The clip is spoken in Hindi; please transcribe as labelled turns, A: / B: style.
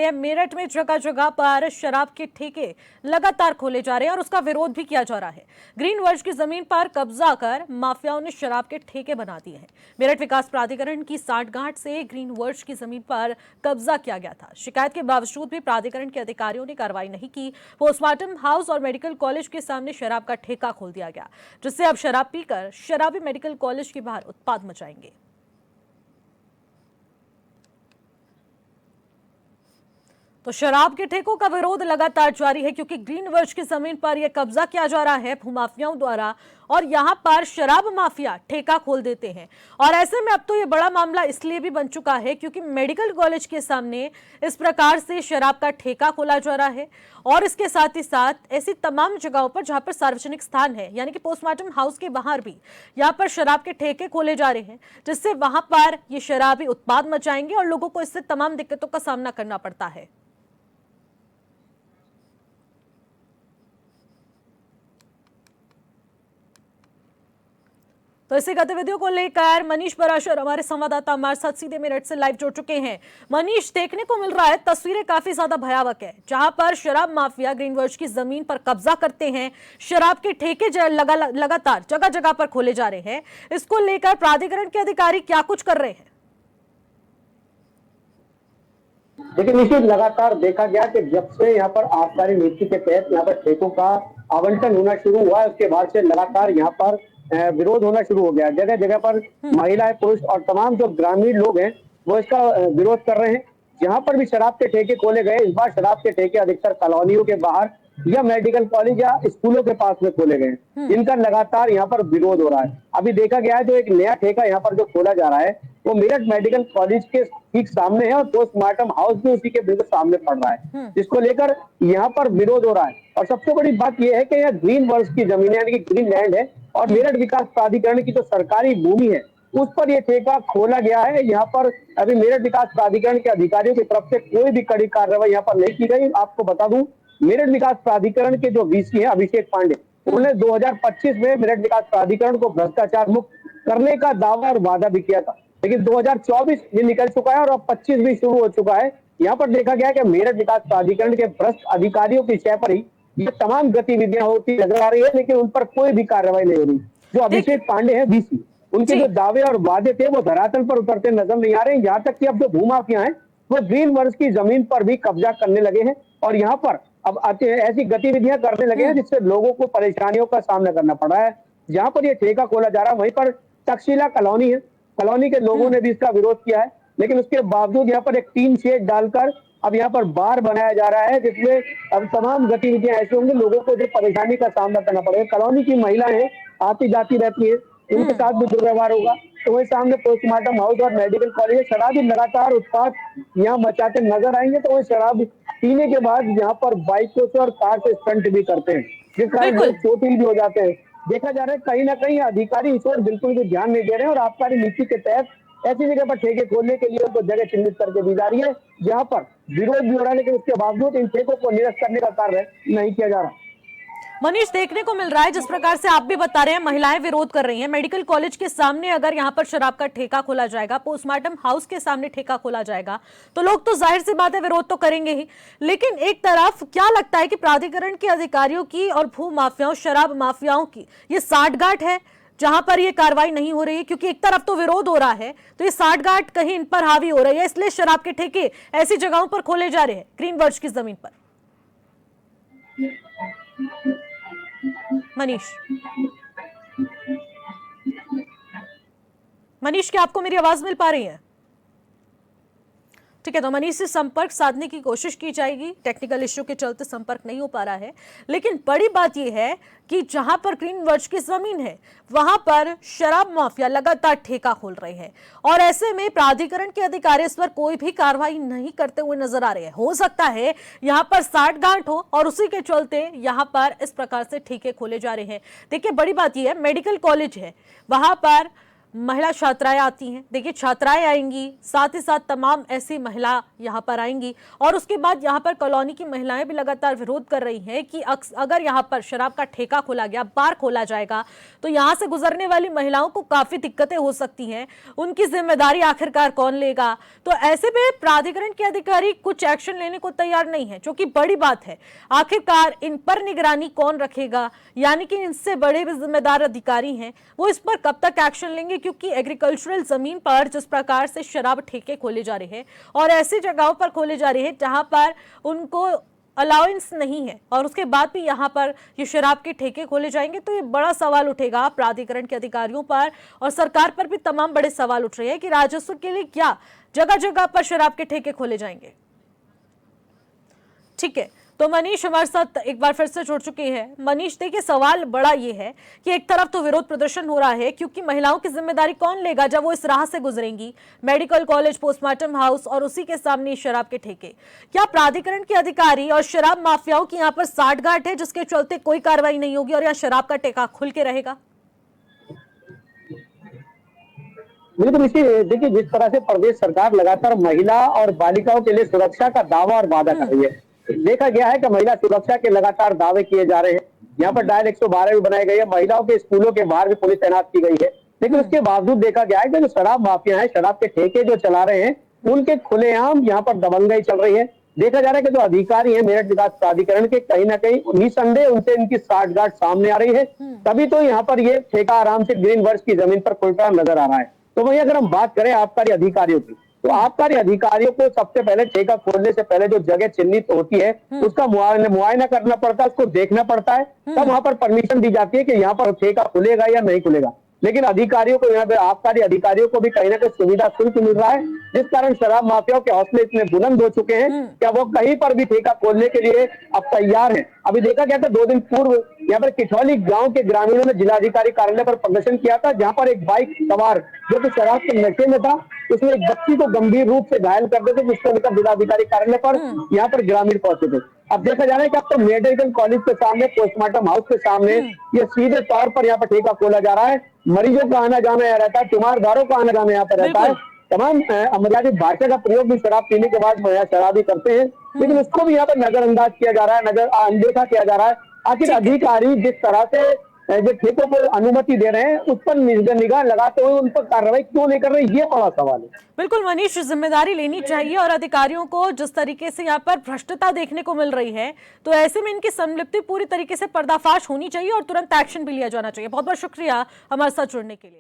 A: मेरठ में जगह जगह पर शराब के ठेके लगातार खोले जा रहे हैं और उसका विरोध भी किया जा रहा है। ग्रीन वर्ज की जमीन पर कब्जा कर माफियाओं ने शराब के ठेके बना दिए हैं। मेरठ विकास प्राधिकरण की साठगांठ से ग्रीन वर्ज की जमीन पर कब्जा किया गया था। शिकायत के बावजूद भी प्राधिकरण के अधिकारियों ने कार्रवाई नहीं की। पोस्टमार्टम हाउस और मेडिकल कॉलेज के सामने शराब का ठेका खोल दिया गया, जिससे अब शराब पीकर शराबी मेडिकल कॉलेज के बाहर उत्पात मचाएंगे। तो शराब के ठेकों का विरोध लगातार जारी है, क्योंकि ग्रीन वर्ज की जमीन पर यह कब्जा किया जा रहा है भूमाफियाओं द्वारा और यहां पर शराब माफिया ठेका खोल देते हैं। और ऐसे में अब तो यह बड़ा मामला इसलिए भी बन चुका है क्योंकि मेडिकल कॉलेज के सामने इस प्रकार से शराब का ठेका खोला जा रहा है और इसके साथ ही साथ ऐसी तमाम जगहों पर जहां पर सार्वजनिक स्थान है, यानी कि पोस्टमार्टम हाउस के बाहर भी यहां पर शराब के ठेके खोले जा रहे हैं, जिससे वहां पर ये शराबी उत्पाद मचाएंगे और लोगों को इससे तमाम दिक्कतों का सामना करना पड़ता है। तो इसी गतिविधियों को लेकर मनीष पराशर हमारे संवाददाता हमारे साथ सीधे मेरठ से लाइव जुड़ चुके हैं। मनीष, देखने को मिल रहा है तस्वीरें काफी ज्यादा भयावह है, जहां पर शराब माफिया ग्रीन वर्ज की जमीन पर कब्जा करते हैं, शराब के ठेके लगातार जगह जगह पर खोले जा रहे हैं। इसको लेकर प्राधिकरण के अधिकारी क्या कुछ कर रहे हैं?
B: लेकिन निश्चित लगातार देखा गया कि जब से यहाँ पर आबकारी नीति के तहत यहाँ पर ठेकों का आवंटन होना शुरू हुआ, उसके बाद से लगातार यहाँ पर विरोध होना शुरू हो गया। जगह जगह पर महिलाएं, पुरुष और तमाम जो ग्रामीण लोग हैं वो इसका विरोध कर रहे हैं। जहां पर भी शराब के ठेके खोले गए, इस बार शराब के ठेके अधिकतर कॉलोनियों के बाहर या मेडिकल कॉलेज या स्कूलों के पास में खोले गए, जिनका लगातार यहाँ पर विरोध हो रहा है। अभी देखा गया है जो एक नया ठेका यहाँ पर जो खोला जा रहा है वो मेरठ मेडिकल कॉलेज के ठीक सामने है और पोस्टमार्टम हाउस भी उसी के बिल्कुल सामने पड़ रहा है, जिसको लेकर यहाँ पर विरोध हो रहा है। और सबसे बड़ी बात यह है कि यह ग्रीन वर्ज की जमीन यानी कि ग्रीन लैंड है और मेरठ विकास प्राधिकरण की जो सरकारी भूमि है उस पर यह ठेका खोला गया है। यहाँ पर अभी मेरठ विकास प्राधिकरण के अधिकारियों की तरफ से कोई भी कड़ी कार्रवाई यहाँ पर नहीं की गई। आपको बता दूं, मेरठ विकास प्राधिकरण के जो वीसी है अभिषेक पांडे, उन्होंने 2025 में मेरठ विकास प्राधिकरण को भ्रष्टाचार मुक्त करने का दावा और वादा भी किया था, लेकिन 2024 ये निकल चुका है और अब 25 भी शुरू हो चुका है। यहाँ पर देखा गया कि मेरठ विकास प्राधिकरण के भ्रष्ट अधिकारियों की शय पर ही ये तमाम गतिविधियां होती नजर आ रही है, लेकिन उन पर कोई भी कार्रवाई नहीं हो रही। जो अभिषेक पांडे है वीसी, उनके जो दावे और वादे थे वो धरातल पर उतरते नजर नहीं आ रहे हैं। यहाँ तक कि अब जो भूमाफिया हैं वो ग्रीन वर्ज की जमीन पर भी कब्जा करने लगे हैं और यहाँ पर अब ऐसी गतिविधियां करने लगे हैं जिससे लोगों को परेशानियों का सामना करना पड़ रहा है। जहां पर ये ठेका खोला जा रहा है वहीं पर तक्षशिला कॉलोनी है, कॉलोनी के लोगों ने भी इसका विरोध किया है, लेकिन उसके बावजूद यहाँ पर एक टीन शेड डालकर अब यहाँ पर बार बनाया जा रहा है, जिसमें अब तमाम गतिविधियां ऐसी होंगी लोगों को जो परेशानी का सामना करना पड़ेगा। कॉलोनी की महिलाएं आती जाती रहती है, उनके साथ भी दुर्व्यवहार होगा। तो वही सामने पोस्टमार्टम हाउस और मेडिकल कॉलेज शराबी लगातार उत्पात यहाँ मचाते नजर आएंगे। तो वही शराब पीने के बाद यहाँ पर बाइकों से और कार से स्टंट भी करते हैं, जिस कारण लोग चोटिल भी हो जाते हैं। देखा जा रहा है कहीं ना कहीं अधिकारी इस पर बिल्कुल भी ध्यान नहीं दे रहे हैं और आबकारी नीति के तहत ऐसी जगह पर ठेके खोलने के लिए उनको जगह चिन्हित करके दी जा रही है जहां पर विरोध भी हो रहा है, लेकिन उसके बावजूद इन ठेकों को निरस्त करने का कार्य नहीं किया जा रहा।
A: मनीष, देखने को मिल रहा है जिस प्रकार से आप भी बता रहे हैं, महिलाएं विरोध कर रही हैं। मेडिकल कॉलेज के सामने अगर यहां पर शराब का ठेका खोला जाएगा, पोस्टमार्टम हाउस के सामने ठेका खोला जाएगा, तो लोग तो जाहिर सी बात है विरोध तो करेंगे ही। लेकिन एक तरफ क्या लगता है कि प्राधिकरण के अधिकारियों की और भू माफियाओं, शराब माफियाओं की ये साठगांठ है जहां पर ये कार्रवाई नहीं हो रही है, क्योंकि एक तरफ तो विरोध हो रहा है तो ये साठगांठ कहीं इन पर हावी हो रही है, इसलिए शराब के ठेके ऐसी जगहों पर खोले जा रहे हैं ग्रीन वर्ज की जमीन पर। मनीष, क्या आपको मेरी आवाज मिल पा रही है? ठीक है, तो मनीष से संपर्क साधने की कोशिश की जाएगी। टेक्निकल इश्यू के चलते संपर्क नहीं हो पा रहा है, लेकिन बड़ी बात यह है कि जहां पर ग्रीन वर्ज की जमीन है वहां पर शराब माफिया लगातार ठेका खोल रहे हैं और ऐसे में प्राधिकरण के अधिकारी इस पर कोई भी कार्रवाई नहीं करते हुए नजर आ रहे हैं। हो सकता है यहां पर साठगांठ हो और उसी के चलते यहां पर इस प्रकार से ठेके खोले जा रहे हैं। देखिए, बड़ी बात यह है मेडिकल कॉलेज है, वहां पर महिला छात्राएं आती हैं। देखिए, छात्राएं आएंगी, साथ ही साथ तमाम ऐसी महिला यहाँ पर आएंगी और उसके बाद यहाँ पर कॉलोनी की महिलाएं भी लगातार विरोध कर रही हैं कि अगर यहाँ पर शराब का ठेका खोला गया, बार खोला जाएगा, तो यहाँ से गुजरने वाली महिलाओं को काफी दिक्कतें हो सकती हैं। उनकी जिम्मेदारी आखिरकार कौन लेगा? तो ऐसे में प्राधिकरण के अधिकारी कुछ एक्शन लेने को तैयार नहीं है, जो कि बड़ी बात है। आखिरकार इन पर निगरानी कौन रखेगा? यानी कि इनसे बड़े भी जिम्मेदार अधिकारी हैं, वो इस पर कब तक एक्शन लेंगे? क्योंकि एग्रीकल्चरल जमीन पर जिस प्रकार से शराब ठेके खोले जा रहे हैं और ऐसी जगहों पर खोले जा रहे हैं जहां पर उनको अलाउंस नहीं है, और उसके बाद भी यहां पर ये शराब के ठेके खोले जाएंगे, तो ये बड़ा सवाल उठेगा प्राधिकरण के अधिकारियों पर और सरकार पर भी। तमाम बड़े सवाल उठ रहे हैं कि राजस्व के लिए क्या जगह जगह पर शराब के ठेके खोले जाएंगे। ठीक है, तो मनीष हमारे साथ एक बार फिर से जुड़ चुके हैं। मनीष, देखिए, सवाल बड़ा ये है कि एक तरफ तो विरोध प्रदर्शन हो रहा है क्योंकि महिलाओं की जिम्मेदारी कौन लेगा जब वो इस राह से गुजरेंगी, मेडिकल कॉलेज, पोस्टमार्टम हाउस और उसी के सामने शराब के ठेके। क्या प्राधिकरण के अधिकारी और शराब माफियाओं की यहाँ पर साठगांठ है जिसके चलते कोई कार्रवाई नहीं होगी और यहाँ शराब का ठेका खुल के रहेगा?
B: बिल्कुल, इसी देखिए, जिस तरह से प्रदेश सरकार लगातार महिला और बालिकाओं के लिए सुरक्षा का दावा और वादा कर रही है, देखा गया है कि महिला सुरक्षा के लगातार दावे किए जा रहे हैं। यहाँ पर डायल 112 भी बनाई गई है, महिलाओं के स्कूलों के बाहर भी पुलिस तैनात की गई है। लेकिन उसके बावजूद देखा गया है कि जो शराब माफिया है, शराब के ठेके जो चला रहे हैं, उनके खुलेआम यहाँ पर दबंगई चल रही है। देखा जा रहा है कि जो अधिकारी है मेरठ विकास प्राधिकरण के, कहीं ना कहीं निसंदेह उनसे इनकी साठगांठ सामने आ रही है। तभी तो यहाँ पर ये ठेका आराम से ग्रीन वर्ष की जमीन पर खुलता नजर आ रहा है। तो वही अगर हम बात करें आबकारी अधिकारियों की, तो आबकारी अधिकारियों को सबसे पहले ठेका खोलने से पहले जो जगह चिन्हित होती है उसका मुआयना करना पड़ता है, उसको देखना पड़ता है, तब वहां पर परमिशन दी जाती है कि यहाँ पर ठेका खुलेगा या नहीं खुलेगा। लेकिन अधिकारियों को, यहाँ पे आबकारी अधिकारियों को भी कहीं ना कहीं सुविधा शुल्क मिल रहा है, जिस कारण शराब माफियाओं के हौसले इतने बुलंद हो चुके हैं कि वो कहीं पर भी ठेका खोलने के लिए अब तैयार है। अभी देखा गया था 2 दिन पूर्व यहाँ पर किठौली गांव के ग्रामीणों ने जिलाधिकारी कार्यालय पर प्रदर्शन किया था, जहां पर एक बाइक सवार जो कि शराब के नशे में था, उसने एक बच्ची को गंभीर रूप से घायल कर देते, जिसको लेकर जिलाधिकारी कार्यालय पर यहाँ पर ग्रामीण पहुंचे थे। अब देखा जा रहा है कि अब तो मेडिकल कॉलेज के सामने, पोस्टमार्टम हाउस के सामने ये सीधे तौर पर यहाँ पर ठेका खोला जा रहा है। मरीजों का आना जाना यहाँ रहता है, तीमारदारों का आना जाना यहाँ पर रहता है। तमाम अमर्यादित भाषा का प्रयोग भी शराब पीने के बाद शराबी करते हैं, लेकिन उसको भी यहाँ पर नजरअंदाज किया जा रहा है, अनदेखा किया जा रहा है। आखिर अधिकारी जिस तरह से जो ठेकों को अनुमति दे रहे हैं उस पर निगाह लगाते हुए उन पर कार्रवाई क्यों नहीं कर रहे, ये बड़ा सवाल है।
A: बिल्कुल मनीष, जिम्मेदारी लेनी चाहिए और अधिकारियों को जिस तरीके से यहाँ पर भ्रष्टता देखने को मिल रही है, तो ऐसे में इनकी संलिप्ति पूरी तरीके से पर्दाफाश होनी चाहिए और तुरंत एक्शन भी लिया जाना चाहिए। बहुत बहुत शुक्रिया हमारे साथ जुड़ने के लिए।